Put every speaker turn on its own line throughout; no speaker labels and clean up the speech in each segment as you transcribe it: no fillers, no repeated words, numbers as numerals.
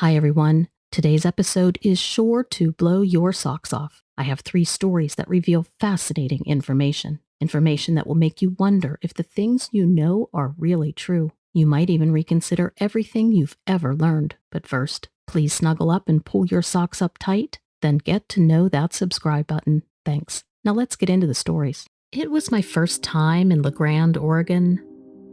Hi everyone. Today's episode is sure to blow your socks off. I have 3 stories that reveal fascinating information that will make you wonder if the things you know are really true. You might even reconsider everything you've ever learned. But first, please snuggle up and pull your socks up tight, then get to know that subscribe button. Thanks. Now let's get into the stories. It was my first time in Grande, Oregon.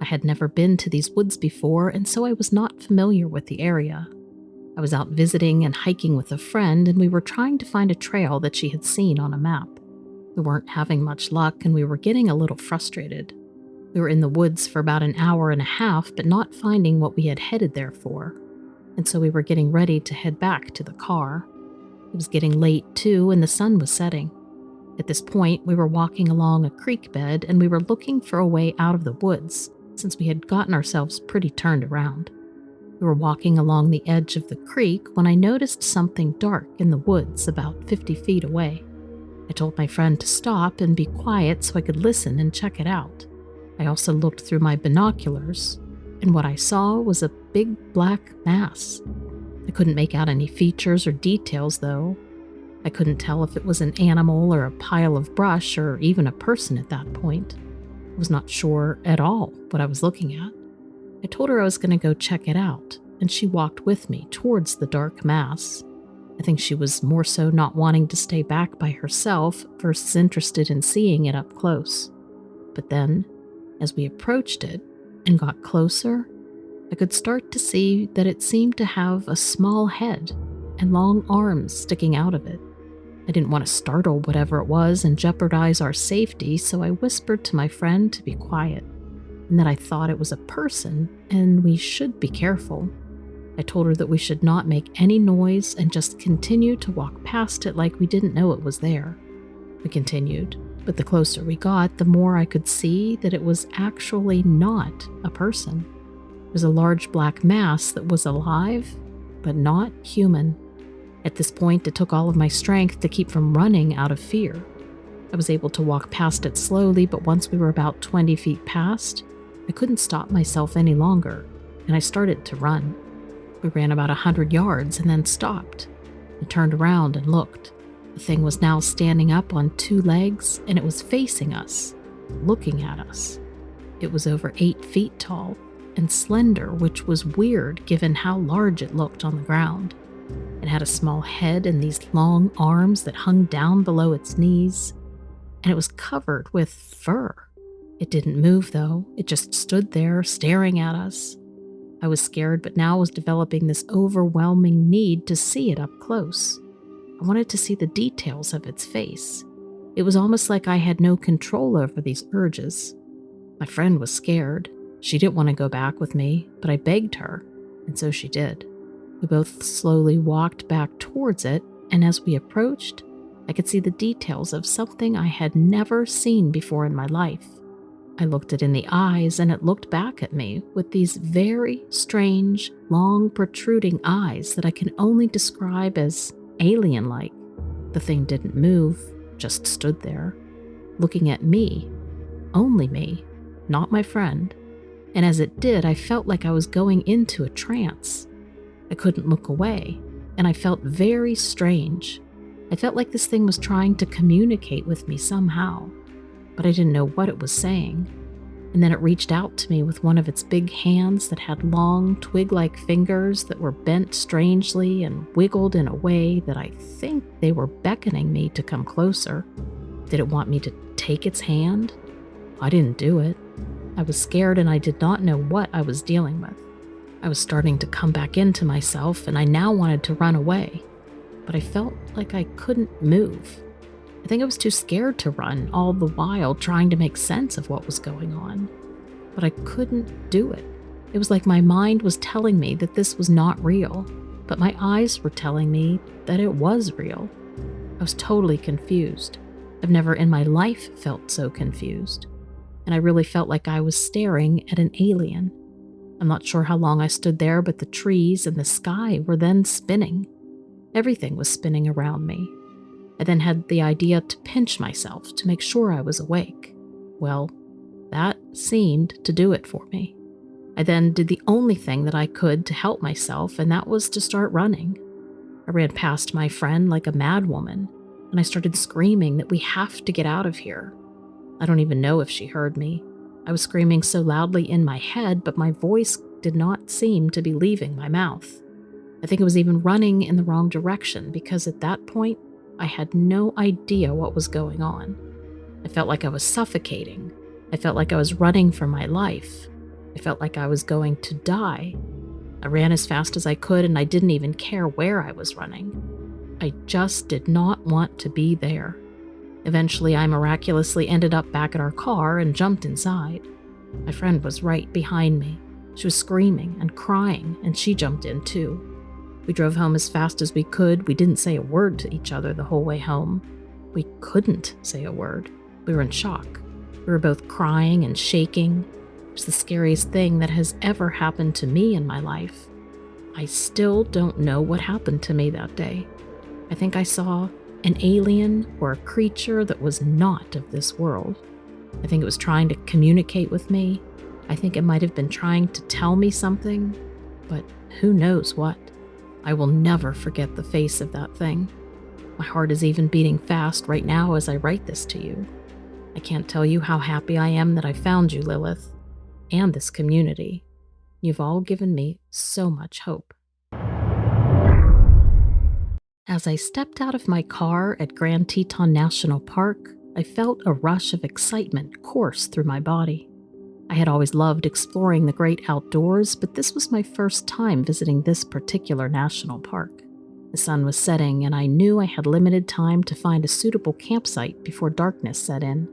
I had never been to these woods before, and so I was not familiar with the area. I was out visiting and hiking with a friend, and we were trying to find a trail that she had seen on a map. We weren't having much luck, and we were getting a little frustrated. We were in the woods for about an hour and a half, but not finding what we had headed there for. And so we were getting ready to head back to the car. It was getting late, too, and the sun was setting. At this point, we were walking along a creek bed, and we were looking for a way out of the woods, since we had gotten ourselves pretty turned around. We were walking along the edge of the creek when I noticed something dark in the woods about 50 feet away. I told my friend to stop and be quiet so I could listen and check it out. I also looked through my binoculars, and what I saw was a big black mass. I couldn't make out any features or details, though. I couldn't tell if it was an animal or a pile of brush or even a person at that point. I was not sure at all what I was looking at. I told her I was going to go check it out, and she walked with me towards the dark mass. I think she was more so not wanting to stay back by herself versus interested in seeing it up close. But then, as we approached it and got closer, I could start to see that it seemed to have a small head and long arms sticking out of it. I didn't want to startle whatever it was and jeopardize our safety, so I whispered to my friend to be quiet, and that I thought it was a person and we should be careful. I told her that we should not make any noise and just continue to walk past it like we didn't know it was there. We continued, but the closer we got, the more I could see that it was actually not a person. It was a large black mass that was alive, but not human. At this point, it took all of my strength to keep from running out of fear. I was able to walk past it slowly, but once we were about 20 feet past, I couldn't stop myself any longer, and I started to run. We ran about 100 yards and then stopped. I turned around and looked. The thing was now standing up on 2 legs, and it was facing us, looking at us. It was over 8 feet tall and slender, which was weird given how large it looked on the ground. It had a small head and these long arms that hung down below its knees, and it was covered with fur. It didn't move, though. It just stood there, staring at us. I was scared, but now was developing this overwhelming need to see it up close. I wanted to see the details of its face. It was almost like I had no control over these urges. My friend was scared. She didn't want to go back with me, but I begged her, and so she did. We both slowly walked back towards it, and as we approached, I could see the details of something I had never seen before in my life. I looked it in the eyes, and it looked back at me with these very strange, long, protruding eyes that I can only describe as alien-like. The thing didn't move, just stood there, looking at me, only me, not my friend. And as it did, I felt like I was going into a trance. I couldn't look away, and I felt very strange. I felt like this thing was trying to communicate with me somehow, but I didn't know what it was saying. And then it reached out to me with one of its big hands that had long, twig-like fingers that were bent strangely and wiggled in a way that I think they were beckoning me to come closer. Did it want me to take its hand? I didn't do it. I was scared, and I did not know what I was dealing with. I was starting to come back into myself, and I now wanted to run away, but I felt like I couldn't move. I think I was too scared to run, all the while trying to make sense of what was going on. But I couldn't do it. It was like my mind was telling me that this was not real, but my eyes were telling me that it was real. I was totally confused. I've never in my life felt so confused. And I really felt like I was staring at an alien. I'm not sure how long I stood there, but the trees and the sky were then spinning. Everything was spinning around me. I then had the idea to pinch myself to make sure I was awake. Well, that seemed to do it for me. I then did the only thing that I could to help myself, and that was to start running. I ran past my friend like a madwoman, and I started screaming that we have to get out of here. I don't even know if she heard me. I was screaming so loudly in my head, but my voice did not seem to be leaving my mouth. I think I was even running in the wrong direction because at that point, I had no idea what was going on. I felt like I was suffocating. I felt like I was running for my life. I felt like I was going to die. I ran as fast as I could, and I didn't even care where I was running. I just did not want to be there. Eventually, I miraculously ended up back at our car and jumped inside. My friend was right behind me. She was screaming and crying, and she jumped in too. We drove home as fast as we could. We didn't say a word to each other the whole way home. We couldn't say a word. We were in shock. We were both crying and shaking. It was the scariest thing that has ever happened to me in my life. I still don't know what happened to me that day. I think I saw an alien or a creature that was not of this world. I think it was trying to communicate with me. I think it might have been trying to tell me something, but who knows what. I will never forget the face of that thing. My heart is even beating fast right now as I write this to you. I can't tell you how happy I am that I found you, Lilith, and this community. You've all given me so much hope. As I stepped out of my car at Grand Teton National Park, I felt a rush of excitement course through my body. I had always loved exploring the great outdoors, but this was my first time visiting this particular national park. The sun was setting, and I knew I had limited time to find a suitable campsite before darkness set in.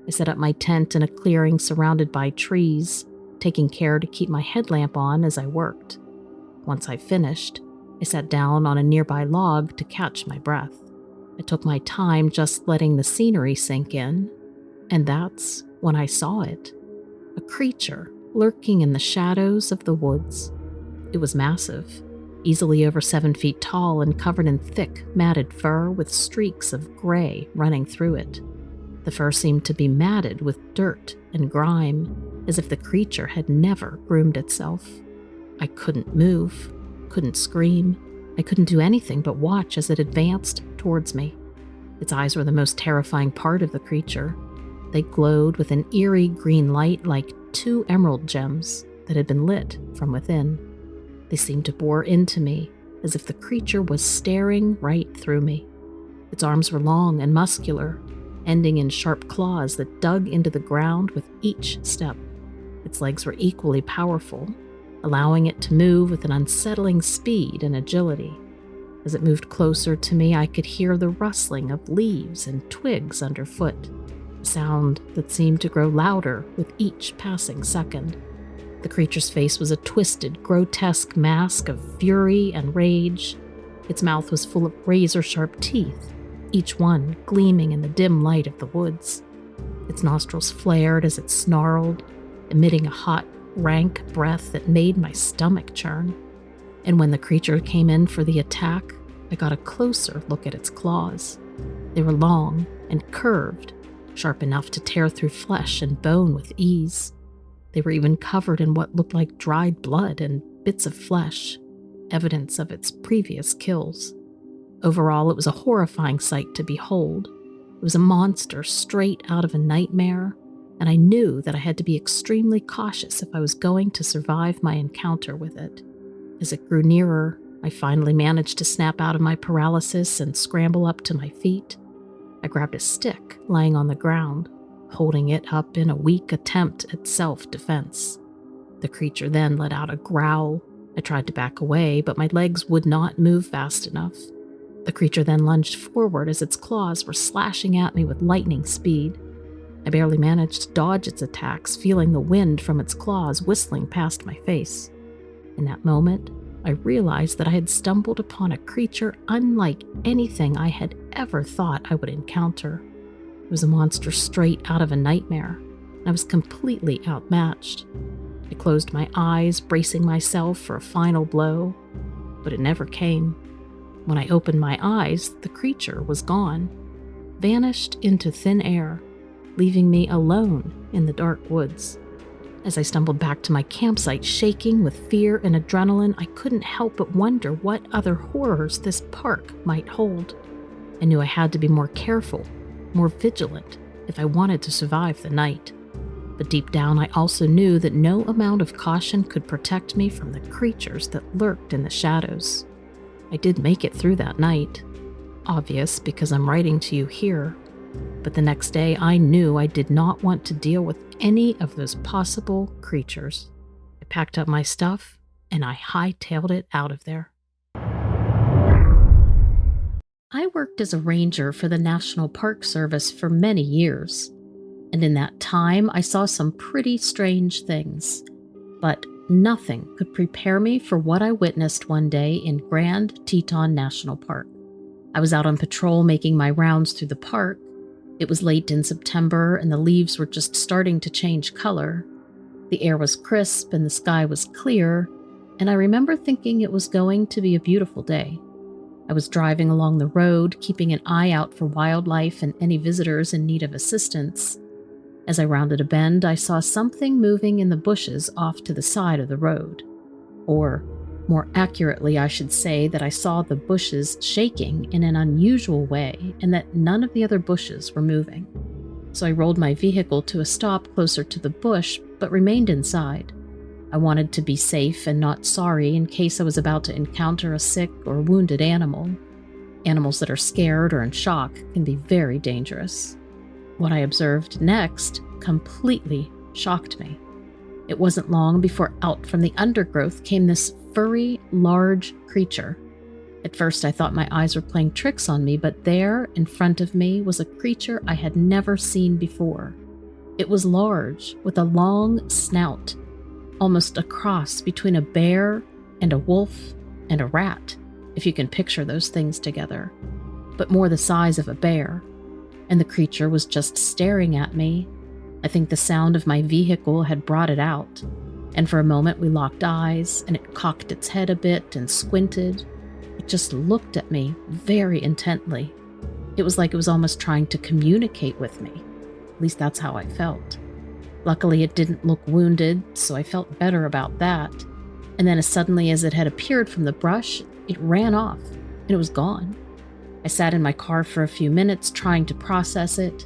I set up my tent in a clearing surrounded by trees, taking care to keep my headlamp on as I worked. Once I finished, I sat down on a nearby log to catch my breath. I took my time just letting the scenery sink in, and that's when I saw it. A creature lurking in the shadows of the woods. It was massive, easily over 7 feet tall and covered in thick, matted fur with streaks of gray running through it. The fur seemed to be matted with dirt and grime, as if the creature had never groomed itself. I couldn't move, couldn't scream. I couldn't do anything but watch as it advanced towards me. Its eyes were the most terrifying part of the creature. They glowed with an eerie green light like 2 emerald gems that had been lit from within. They seemed to bore into me, as if the creature was staring right through me. Its arms were long and muscular, ending in sharp claws that dug into the ground with each step. Its legs were equally powerful, allowing it to move with an unsettling speed and agility. As it moved closer to me, I could hear the rustling of leaves and twigs underfoot, a sound that seemed to grow louder with each passing second. The creature's face was a twisted, grotesque mask of fury and rage. Its mouth was full of razor-sharp teeth, each one gleaming in the dim light of the woods. Its nostrils flared as it snarled, emitting a hot, rank breath that made my stomach churn. And when the creature came in for the attack, I got a closer look at its claws. They were long and curved, sharp enough to tear through flesh and bone with ease. They were even covered in what looked like dried blood and bits of flesh, evidence of its previous kills. Overall, it was a horrifying sight to behold. It was a monster straight out of a nightmare, and I knew that I had to be extremely cautious if I was going to survive my encounter with it. As it grew nearer, I finally managed to snap out of my paralysis and scramble up to my feet. I grabbed a stick lying on the ground, holding it up in a weak attempt at self-defense. The creature then let out a growl. I tried to back away, but my legs would not move fast enough. The creature then lunged forward as its claws were slashing at me with lightning speed. I barely managed to dodge its attacks, feeling the wind from its claws whistling past my face. In that moment, I realized that I had stumbled upon a creature unlike anything I had ever thought I would encounter. It was a monster straight out of a nightmare, and I was completely outmatched. I closed my eyes, bracing myself for a final blow, but it never came. When I opened my eyes, the creature was gone, vanished into thin air, leaving me alone in the dark woods. As I stumbled back to my campsite, shaking with fear and adrenaline, I couldn't help but wonder what other horrors this park might hold. I knew I had to be more careful, more vigilant, if I wanted to survive the night. But deep down, I also knew that no amount of caution could protect me from the creatures that lurked in the shadows. I did make it through that night. Obvious because I'm writing to you here. But the next day, I knew I did not want to deal with any of those possible creatures. I packed up my stuff and I hightailed it out of there. I worked as a ranger for the National Park Service for many years, and in that time I saw some pretty strange things, but nothing could prepare me for what I witnessed one day in Grande, Teton National Park. I was out on patrol making my rounds through the park. It was late in September and the leaves were just starting to change color. The air was crisp and the sky was clear, and I remember thinking it was going to be a beautiful day. I was driving along the road, keeping an eye out for wildlife and any visitors in need of assistance. As I rounded a bend, I saw something moving in the bushes off to the side of the road. Or, more accurately, I should say that I saw the bushes shaking in an unusual way and that none of the other bushes were moving. So I rolled my vehicle to a stop closer to the bush, but remained inside. I wanted to be safe and not sorry in case I was about to encounter a sick or wounded animal. Animals that are scared or in shock can be very dangerous. What I observed next completely shocked me. It wasn't long before out from the undergrowth came this furry, large creature. At first I thought my eyes were playing tricks on me, but there, in front of me, was a creature I had never seen before. It was large, with a long snout, almost a cross between a bear and a wolf and a rat, if you can picture those things together, but more the size of a bear. And the creature was just staring at me. I think the sound of my vehicle had brought it out, and for a moment we locked eyes, and it cocked its head a bit and squinted. It just looked at me very intently. It was like it was almost trying to communicate with me. At least that's how I felt. Luckily, it didn't look wounded, so I felt better about that. And then as suddenly as it had appeared from the brush, it ran off, and it was gone. I sat in my car for a few minutes trying to process it.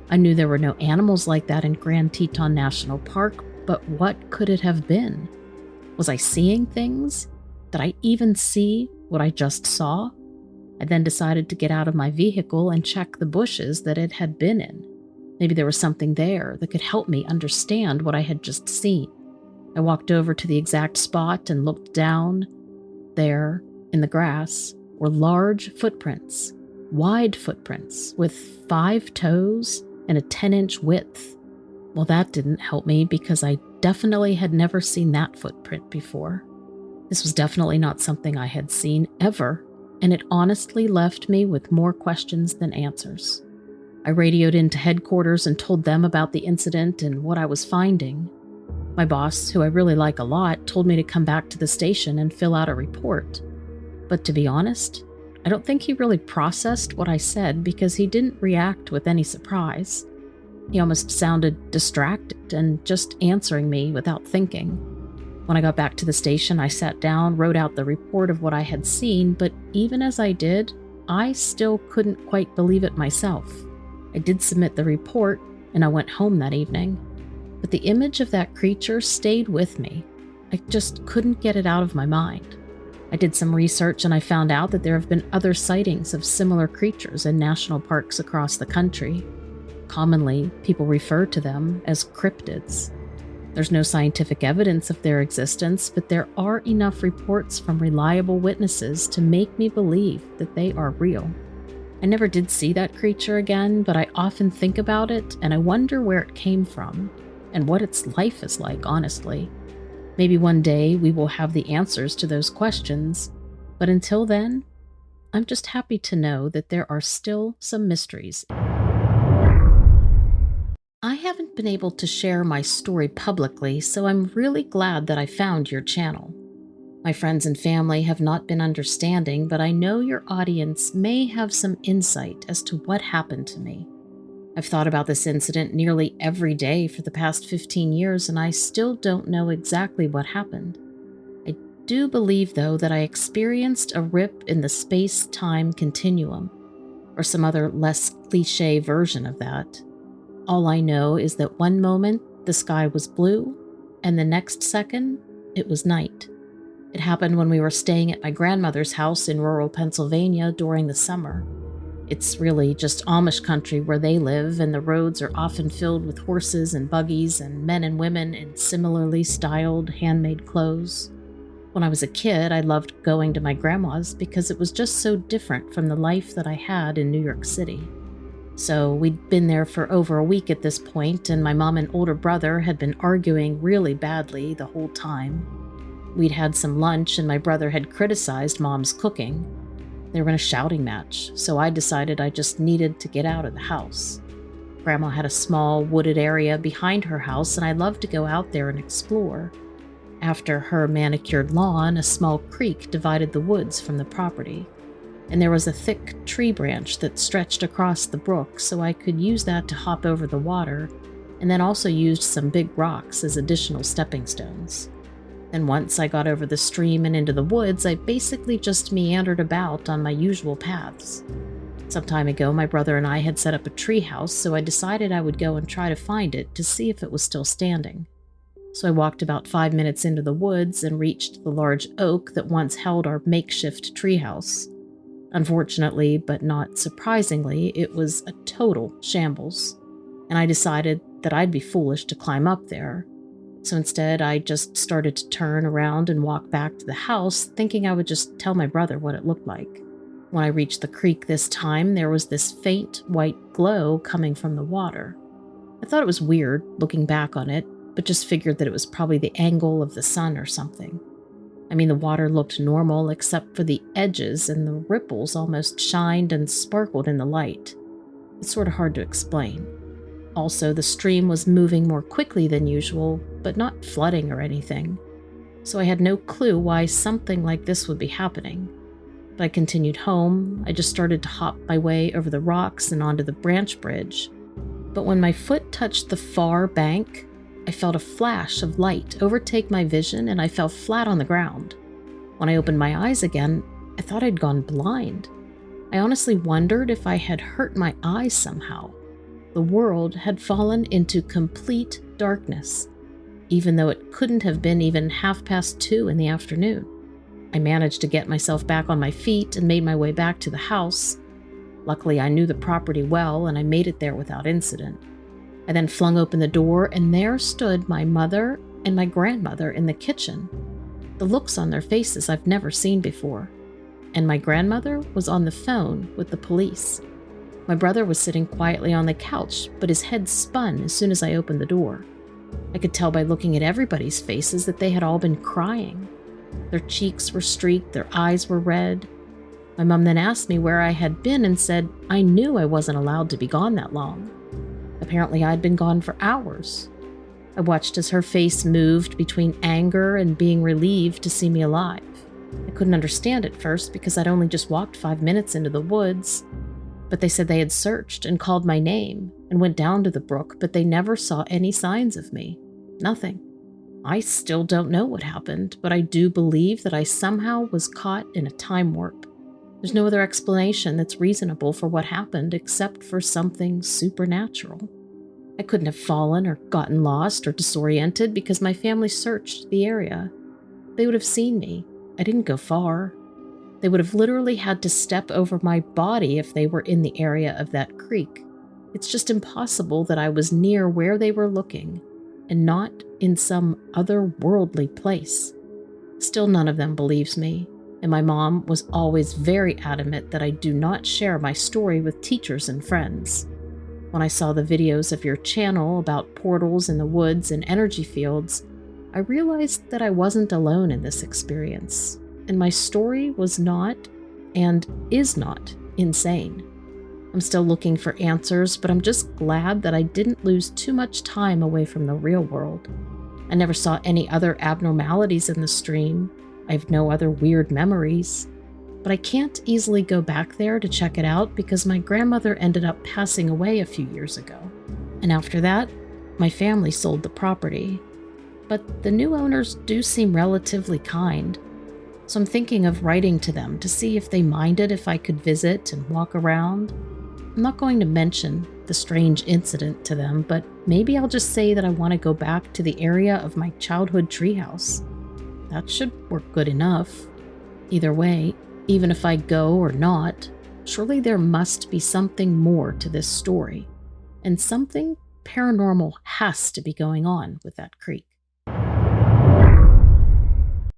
I knew there were no animals like that in Grand Teton National Park, but what could it have been? Was I seeing things? Did I even see what I just saw? I then decided to get out of my vehicle and check the bushes that it had been in. Maybe there was something there that could help me understand what I had just seen. I walked over to the exact spot and looked down. There, in the grass, were large footprints, wide footprints, with 5 toes and a 10-inch width. Well, that didn't help me because I definitely had never seen that footprint before. This was definitely not something I had seen ever, and it honestly left me with more questions than answers. I radioed into headquarters and told them about the incident and what I was finding. My boss, who I really like a lot, told me to come back to the station and fill out a report. But to be honest, I don't think he really processed what I said because he didn't react with any surprise. He almost sounded distracted and just answering me without thinking. When I got back to the station, I sat down, wrote out the report of what I had seen, but even as I did, I still couldn't quite believe it myself. I did submit the report, and I went home that evening. But the image of that creature stayed with me. I just couldn't get it out of my mind. I did some research and I found out that there have been other sightings of similar creatures in national parks across the country. Commonly, people refer to them as cryptids. There's no scientific evidence of their existence, but there are enough reports from reliable witnesses to make me believe that they are real. I never did see that creature again, but I often think about it and I wonder where it came from and what its life is like, honestly. Maybe one day we will have the answers to those questions, but until then, I'm just happy to know that there are still some mysteries. I haven't been able to share my story publicly, so I'm really glad that I found your channel. My friends and family have not been understanding, but I know your audience may have some insight as to what happened to me. I've thought about this incident nearly every day for the past 15 years, and I still don't know exactly what happened. I do believe, though, that I experienced a rip in the space-time continuum, or some other less cliché version of that. All I know is that one moment the sky was blue, and the next second it was night. It happened when we were staying at my grandmother's house in rural Pennsylvania during the summer. It's really just Amish country where they live, and the roads are often filled with horses and buggies and men and women in similarly styled handmade clothes. When I was a kid, I loved going to my grandma's because it was just so different from the life that I had in New York City. So we'd been there for over a week at this point, and my mom and older brother had been arguing really badly the whole time. We'd had some lunch, and my brother had criticized Mom's cooking. They were in a shouting match, so I decided I just needed to get out of the house. Grandma had a small wooded area behind her house, and I loved to go out there and explore. After her manicured lawn, a small creek divided the woods from the property, and there was a thick tree branch that stretched across the brook, so I could use that to hop over the water, and then also used some big rocks as additional stepping stones. Then once I got over the stream and into the woods, I basically just meandered about on my usual paths. Some time ago, my brother and I had set up a tree house, so I decided I would go and try to find it to see if it was still standing. So I walked about 5 minutes into the woods and reached the large oak that once held our makeshift treehouse. Unfortunately, but not surprisingly, it was a total shambles, and I decided that I'd be foolish to climb up there. So instead, I just started to turn around and walk back to the house, thinking I would just tell my brother what it looked like. When I reached the creek this time, there was this faint white glow coming from the water. I thought it was weird, looking back on it, but just figured that it was probably the angle of the sun or something. I mean, the water looked normal except for the edges, and the ripples almost shined and sparkled in the light. It's sort of hard to explain. Also, the stream was moving more quickly than usual, but not flooding or anything. So I had no clue why something like this would be happening. But I continued home. I just started to hop my way over the rocks and onto the branch bridge. But when my foot touched the far bank, I felt a flash of light overtake my vision, and I fell flat on the ground. When I opened my eyes again, I thought I'd gone blind. I honestly wondered if I had hurt my eyes somehow. The world had fallen into complete darkness, even though it couldn't have been even 2:30 in the afternoon. I managed to get myself back on my feet and made my way back to the house. Luckily, I knew the property well, and I made it there without incident. I then flung open the door, and there stood my mother and my grandmother in the kitchen. The looks on their faces I've never seen before. And my grandmother was on the phone with the police. My brother was sitting quietly on the couch, but his head spun as soon as I opened the door. I could tell by looking at everybody's faces that they had all been crying. Their cheeks were streaked, their eyes were red. My mom then asked me where I had been and said I knew I wasn't allowed to be gone that long. Apparently, I'd been gone for hours. I watched as her face moved between anger and being relieved to see me alive. I couldn't understand at first because I'd only just walked 5 minutes into the woods. But they said they had searched and called my name and went down to the brook, but they never saw any signs of me. Nothing. I still don't know what happened, but I do believe that I somehow was caught in a time warp. There's no other explanation that's reasonable for what happened except for something supernatural. I couldn't have fallen or gotten lost or disoriented because my family searched the area. They would have seen me. I didn't go far. They would have literally had to step over my body if they were in the area of that creek. It's just impossible that I was near where they were looking and not in some otherworldly place. Still, none of them believes me, and my mom was always very adamant that I do not share my story with teachers and friends. When I saw the videos of your channel about portals in the woods and energy fields, I realized that I wasn't alone in this experience. And my story was not, and is not, insane. I'm still looking for answers, but I'm just glad that I didn't lose too much time away from the real world. I never saw any other abnormalities in the stream. I have no other weird memories. but I can't easily go back there to check it out because my grandmother ended up passing away a few years ago. And after that, my family sold the property. But the new owners do seem relatively kind, so I'm thinking of writing to them to see if they minded if I could visit and walk around. I'm not going to mention the strange incident to them, but maybe I'll just say that I want to go back to the area of my childhood treehouse. That should work good enough. Either way, even if I go or not, surely there must be something more to this story, and something paranormal has to be going on with that creek.